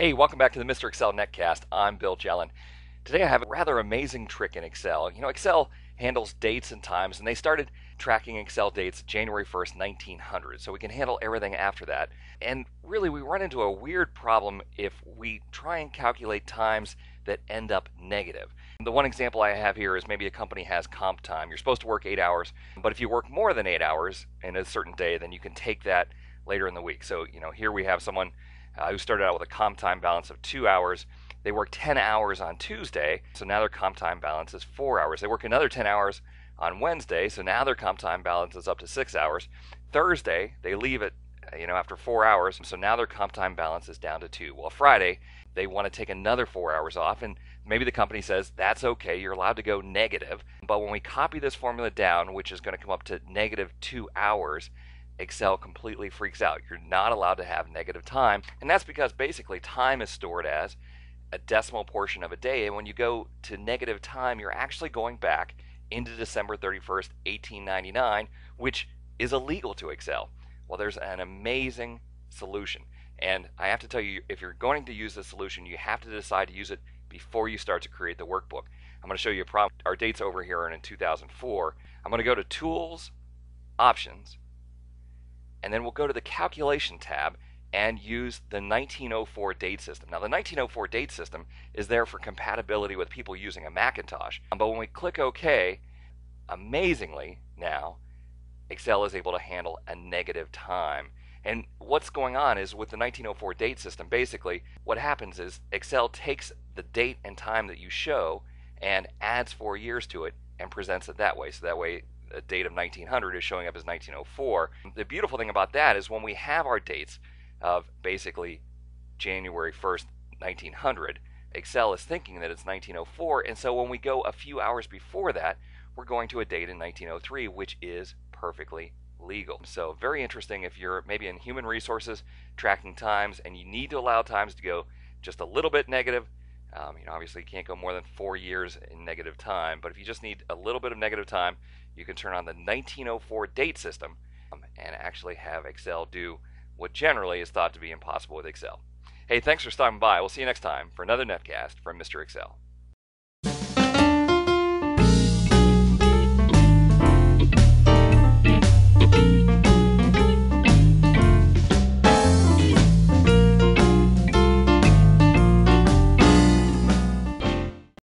Hey, welcome back to the Mr. Excel Netcast. I'm Bill Jelen. Today I have a rather amazing trick in Excel. Excel handles dates and times, and they started tracking Excel dates January 1st, 1900, so we can handle everything after that. And really, we run into a weird problem if we try and calculate times that end up negative. The one example I have here is maybe a company has comp time. You're supposed to work 8 hours, but if you work more than 8 hours in a certain day, then you can take that later in the week. So, here we have someone who started out with a comp time balance of 2 hours. They work 10 hours on Tuesday, so now their comp time balance is 4 hours. They work another 10 hours on Wednesday, so now their comp time balance is up to 6 hours. Thursday, they leave it, after 4 hours, so now their comp time balance is down to 2. Well, Friday, they want to take another 4 hours off, and maybe the company says, that's okay, you're allowed to go negative. But when we copy this formula down, which is going to come up to negative 2 hours, Excel completely freaks out. You're not allowed to have negative time, and that's because basically time is stored as a decimal portion of a day, and when you go to negative time, you're actually going back into December 31st, 1899, which is illegal to Excel. Well, there's an amazing solution, and I have to tell you, if you're going to use this solution, you have to decide to use it before you start to create the workbook. I'm going to show you a problem. Our dates over here are in 2004. I'm going to go to Tools, Options, and then we'll go to the Calculation tab and use the 1904 date system. Now, the 1904 date system is there for compatibility with people using a Macintosh. But when we click OK, amazingly now, Excel is able to handle a negative time. And what's going on is with the 1904 date system, basically what happens is Excel takes the date and time that you show and adds 4 years to it and presents it that way. So that way, the date of 1900 is showing up as 1904. The beautiful thing about that is when we have our dates of basically January 1st, 1900, Excel is thinking that it's 1904, and so when we go a few hours before that, we're going to a date in 1903, which is perfectly legal. So very interesting if you're maybe in human resources tracking times and you need to allow times to go just a little bit negative. Obviously you can't go more than 4 years in negative time, but if you just need a little bit of negative time, you can turn on the 1904 date system and actually have Excel do what generally is thought to be impossible with Excel. Hey, thanks for stopping by. We'll see you next time for another netcast from Mr. Excel.